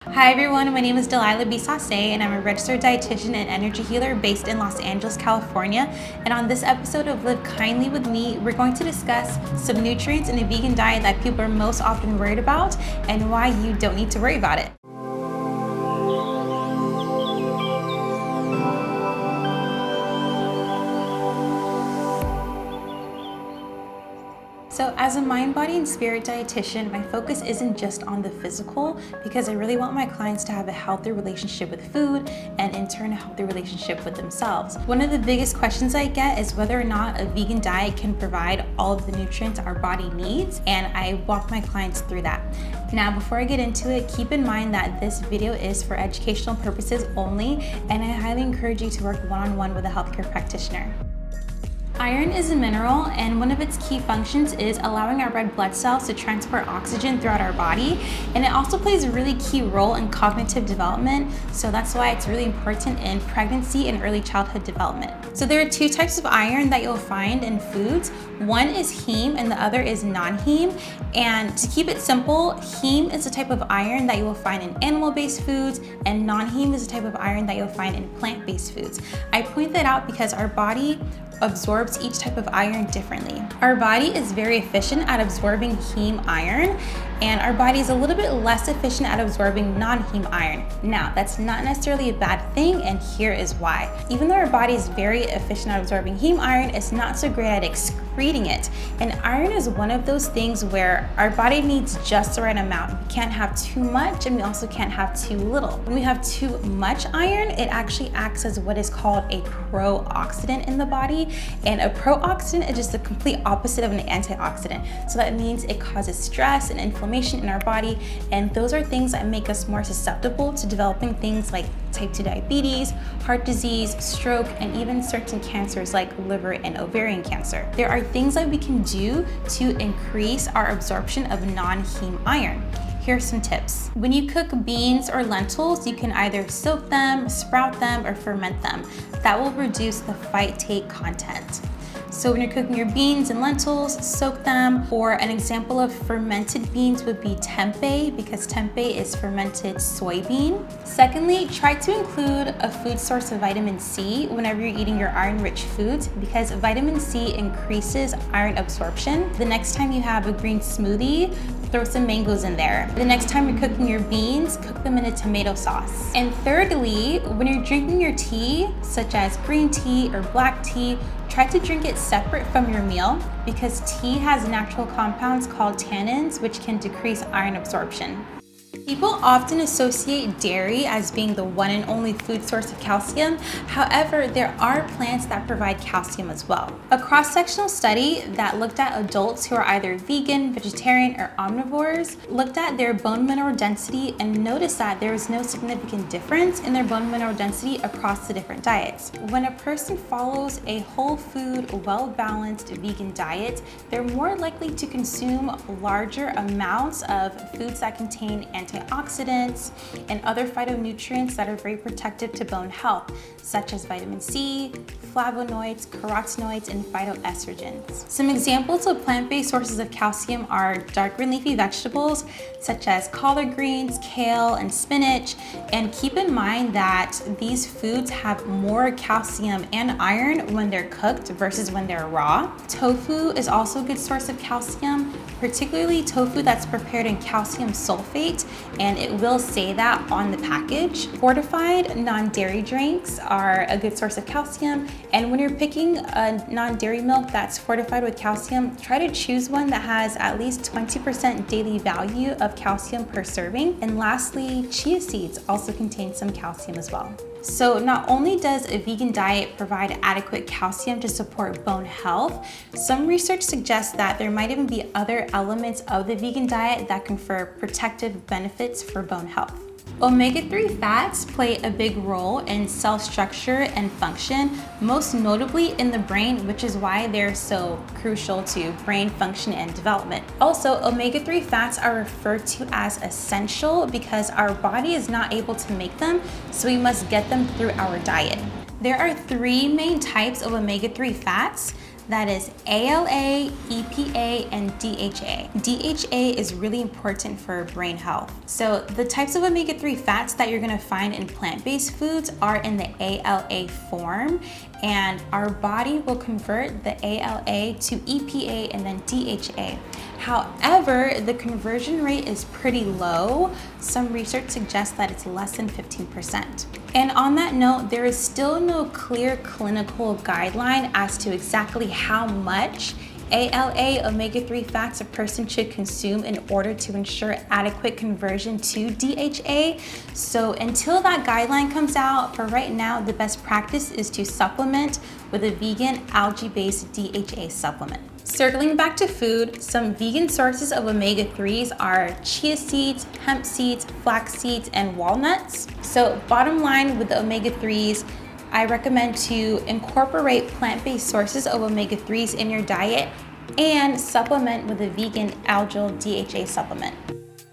Hi everyone, my name is Delilah and I'm a registered dietitian and energy healer based in Los Angeles, California. And on this episode of Live Kindly with me, we're going to discuss some nutrients in a vegan diet that people are most often worried about and why you don't need to worry about it. So as a mind, body, and spirit dietitian, my focus isn't just on the physical because I really want my clients to have a healthy relationship with food and in turn a healthy relationship with themselves. One of the biggest questions I get is whether or not a vegan diet can provide all of the nutrients our body needs, and I walk my clients through that. Now, before I get into it, keep in mind that this video is for educational purposes only, and I highly encourage you to work one-on-one with a healthcare practitioner. Iron is a mineral, and one of its key functions is allowing our red blood cells to transport oxygen throughout our body, and it also plays a really key role in cognitive development, so that's why it's really important in pregnancy and early childhood development. So there are two types of iron that you'll find in foods. One is heme and the other is non-heme, and to keep it simple, heme is a type of iron that you will find in animal-based foods, and non-heme is a type of iron that you'll find in plant-based foods. I point that out because our body absorbs each type of iron differently. Our body is very efficient at absorbing heme iron, and our body is a little bit less efficient at absorbing non-heme iron. Now, that's not necessarily a bad thing, and here is why. Even though our body is very efficient at absorbing heme iron, it's not so great at excreting it. And iron is one of those things where our body needs just the right amount. We can't have too much, and we also can't have too little. When we have too much iron, it actually acts as what is called a pro-oxidant in the body. And a pro-oxidant is just the complete opposite of an antioxidant. So that means it causes stress and inflammation in our body, and those are things that make us more susceptible to developing things like type 2 diabetes, heart disease, stroke, and even certain cancers like liver and ovarian cancer. There are things that we can do to increase our absorption of non-heme iron. Here's some tips. When you cook beans or lentils, you can either soak them, sprout them, or ferment them. That will reduce the phytate content. So when you're cooking your beans and lentils, soak them, or an example of fermented beans would be tempeh, because tempeh is fermented soybean. Secondly, try to include a food source of vitamin C whenever you're eating your iron-rich foods, because vitamin C increases iron absorption. The next time you have a green smoothie, throw some mangoes in there. The next time you're cooking your beans, cook them in a tomato sauce. And thirdly, when you're drinking your tea, such as green tea or black tea, try to drink it separate from your meal, because tea has natural compounds called tannins, which can decrease iron absorption. People often associate dairy as being the one and only food source of calcium. However, there are plants that provide calcium as well. A cross-sectional study that looked at adults who are either vegan, vegetarian, or omnivores looked at their bone mineral density and noticed that there was no significant difference in their bone mineral density across the different diets. When a person follows a whole food, well-balanced vegan diet, they're more likely to consume larger amounts of foods that contain antioxidants and other phytonutrients that are very protective to bone health, such as vitamin C, flavonoids, carotenoids, and phytoestrogens. Some examples of plant-based sources of calcium are dark green leafy vegetables, such as collard greens, kale, and spinach. And keep in mind that these foods have more calcium and iron when they're cooked versus when they're raw. Tofu is also a good source of calcium, particularly tofu that's prepared in calcium sulfate, and it will say that on the package. Fortified non-dairy drinks are a good source of calcium, and when you're picking a non-dairy milk that's fortified with calcium, try to choose one that has at least 20% daily value of calcium per serving. And lastly, chia seeds also contain some calcium as well. So not only does a vegan diet provide adequate calcium to support bone health, some research suggests that there might even be other elements of the vegan diet that confer protective benefits for bone health. Omega-3 fats play a big role in cell structure and function, most notably in the brain, which is why they're so crucial to brain function and development. Also, omega-3 fats are referred to as essential because our body is not able to make them, so we must get them through our diet. There are three main types of omega-3 fats. That is ALA, EPA, and DHA. DHA is really important for brain health. So the types of omega-3 fats that you're gonna find in plant-based foods are in the ALA form, and our body will convert the ALA to EPA and then DHA. However, the conversion rate is pretty low. Some research suggests that it's less than 15%. And on that note, there is still no clear clinical guideline as to exactly how much ALA omega-3 fats a person should consume in order to ensure adequate conversion to DHA. So until that guideline comes out, for right now, the best practice is to supplement with a vegan algae-based DHA supplement. Circling back to food, some vegan sources of omega-3s are chia seeds, hemp seeds, flax seeds, and walnuts. So bottom line with the omega-3s, I recommend to incorporate plant-based sources of omega-3s in your diet and supplement with a vegan algal DHA supplement.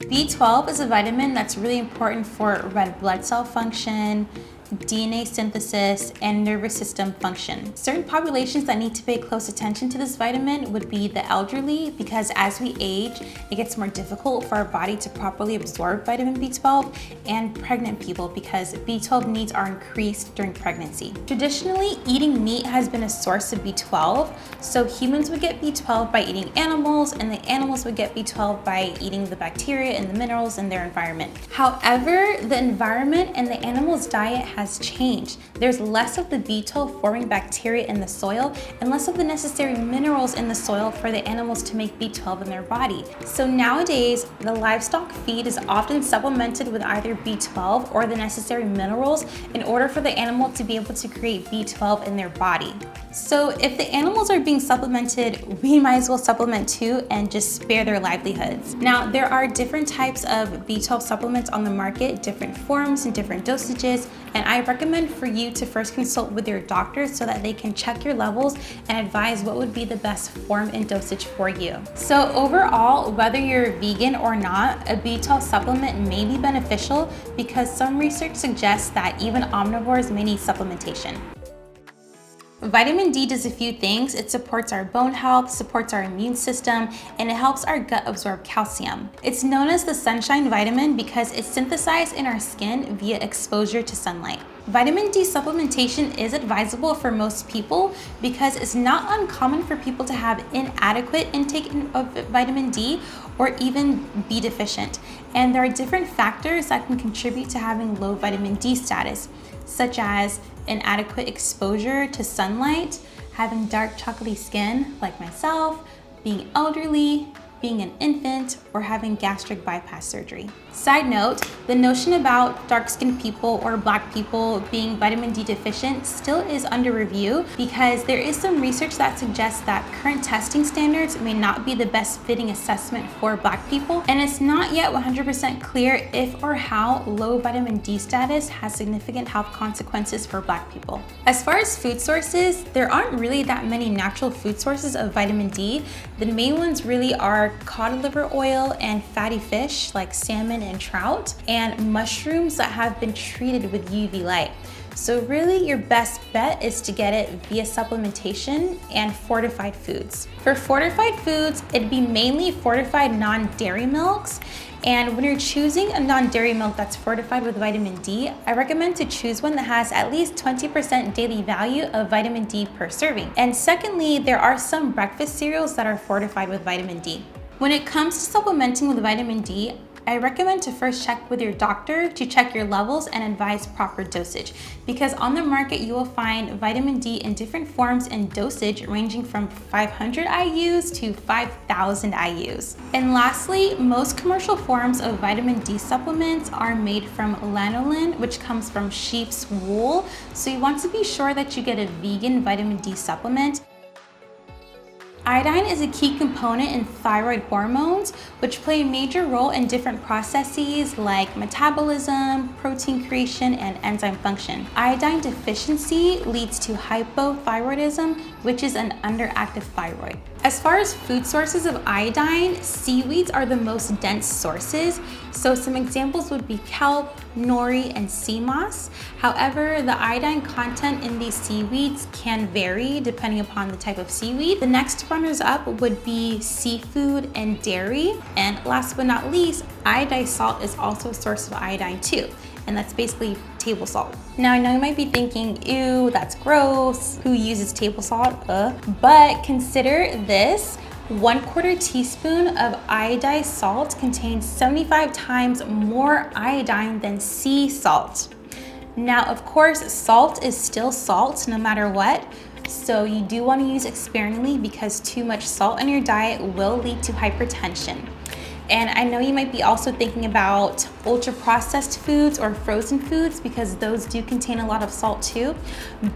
B12 is a vitamin that's really important for red blood cell function, DNA synthesis, and nervous system function. Certain populations that need to pay close attention to this vitamin would be the elderly, because as we age, it gets more difficult for our body to properly absorb vitamin B12, and pregnant people, because B12 needs are increased during pregnancy. Traditionally, eating meat has been a source of B12, so humans would get B12 by eating animals, and the animals would get B12 by eating the bacteria and the minerals in their environment. However, the environment and the animal's diet has changed. There's less of the B12 forming bacteria in the soil and less of the necessary minerals in the soil for the animals to make B12 in their body. So nowadays, the livestock feed is often supplemented with either B12 or the necessary minerals in order for the animal to be able to create B12 in their body. So if the animals are being supplemented, we might as well supplement too and just spare their livelihoods. Now, there are different types of B12 supplements on the market, different forms and different dosages, and I recommend for you to first consult with your doctor so that they can check your levels and advise what would be the best form and dosage for you. So overall, whether you're vegan or not, a B12 supplement may be beneficial because some research suggests that even omnivores may need supplementation. Vitamin D does a few things. It supports our bone health, supports our immune system, and it helps our gut absorb calcium. It's known as the sunshine vitamin because it's synthesized in our skin via exposure to sunlight. Vitamin D supplementation is advisable for most people because it's not uncommon for people to have inadequate intake of vitamin D or even be deficient. And there are different factors that can contribute to having low vitamin D status, such as inadequate exposure to sunlight, having dark chocolatey skin like myself, being elderly, being an infant, or having gastric bypass surgery. Side note, the notion about dark-skinned people or Black people being vitamin D deficient still is under review because there is some research that suggests that current testing standards may not be the best fitting assessment for Black people, and it's not yet 100% clear if or how low vitamin D status has significant health consequences for Black people. As far as food sources, there aren't really that many natural food sources of vitamin D. The main ones really are cod liver oil and fatty fish like salmon and trout, and mushrooms that have been treated with UV light. So really your best bet is to get it via supplementation and fortified foods. For fortified foods, it'd be mainly fortified non-dairy milks. And when you're choosing a non-dairy milk that's fortified with vitamin D, I recommend to choose one that has at least 20% daily value of vitamin D per serving. And secondly, there are some breakfast cereals that are fortified with vitamin D. When it comes to supplementing with vitamin D, I recommend to first check with your doctor to check your levels and advise proper dosage, because on the market you will find vitamin D in different forms and dosage ranging from 500 IUs to 5,000 IUs. And lastly, most commercial forms of vitamin D supplements are made from lanolin, which comes from sheep's wool, so you want to be sure that you get a vegan vitamin D supplement. Iodine is a key component in thyroid hormones, which play a major role in different processes like metabolism, protein creation, and enzyme function. Iodine deficiency leads to hypothyroidism, which is an underactive thyroid. As far as food sources of iodine, seaweeds are the most dense sources. So some examples would be kelp, nori, and sea moss. However, the iodine content in these seaweeds can vary depending upon the type of seaweed. The next runners up would be seafood and dairy. And last but not least, iodized salt is also a source of iodine too. And that's basically table salt. Now I know you might be thinking, ew, that's gross. Who uses table salt? But consider this. 1/4 teaspoon of iodized salt contains 75 times more iodine than sea salt. Now, of course, salt is still salt no matter what. So you do want to use it sparingly because too much salt in your diet will lead to hypertension. And I know you might be also thinking about ultra processed foods or frozen foods because those do contain a lot of salt too.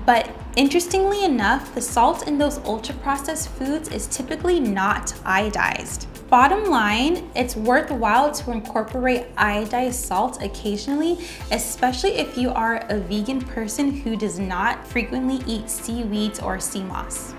But interestingly enough, the salt in those ultra processed foods is typically not iodized. Bottom line, it's worthwhile to incorporate iodized salt occasionally, especially if you are a vegan person who does not frequently eat seaweeds or sea moss.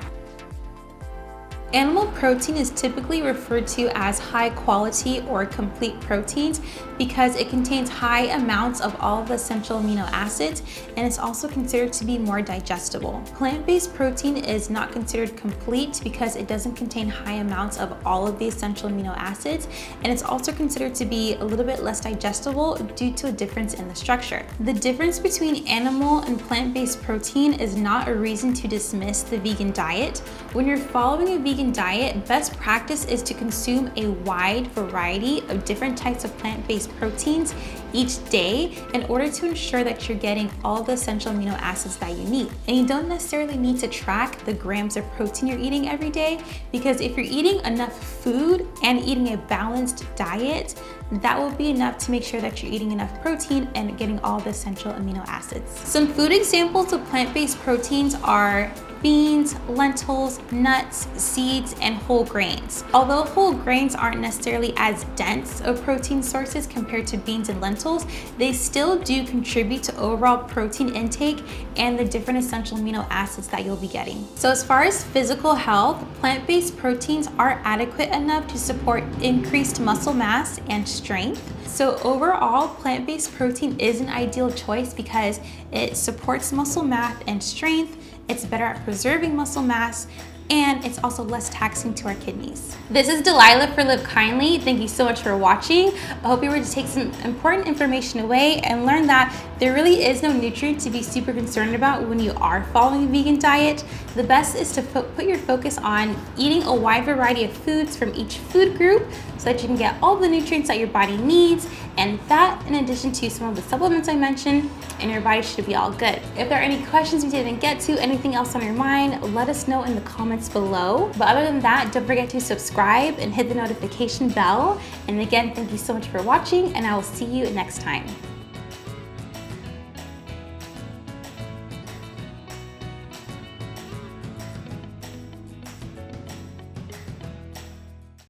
Animal protein is typically referred to as high quality or complete proteins because it contains high amounts of all of the essential amino acids, and it's also considered to be more digestible. Plant-based protein is not considered complete because it doesn't contain high amounts of all of the essential amino acids, and it's also considered to be a little bit less digestible due to a difference in the structure. The difference between animal and plant-based protein is not a reason to dismiss the vegan diet. When you're following a vegan diet, best practice is to consume a wide variety of different types of plant-based proteins each day in order to ensure that you're getting all the essential amino acids that you need. And you don't necessarily need to track the grams of protein you're eating every day, because if you're eating enough food and eating a balanced diet, that will be enough to make sure that you're eating enough protein and getting all the essential amino acids. Some food examples of plant-based proteins are beans, lentils, nuts, seeds, and whole grains. Although whole grains aren't necessarily as dense of protein sources compared to beans and lentils, they still do contribute to overall protein intake and the different essential amino acids that you'll be getting. So as far as physical health, plant-based proteins are adequate enough to support increased muscle mass and strength. So overall, plant-based protein is an ideal choice because it supports muscle mass and strength, it's better at preserving muscle mass, and it's also less taxing to our kidneys. This is Delilah for Live Kindly. Thank you so much for watching. I hope you were to take some important information away and learn that there really is no nutrient to be super concerned about when you are following a vegan diet. The best is to put your focus on eating a wide variety of foods from each food group so that you can get all the nutrients that your body needs, and that in addition to some of the supplements I mentioned, and your body should be all good. If there are any questions we didn't get to, anything else on your mind, let us know in the comments below. But other than that, don't forget to subscribe and hit the notification bell. And again, thank you so much for watching, and I will see you next time.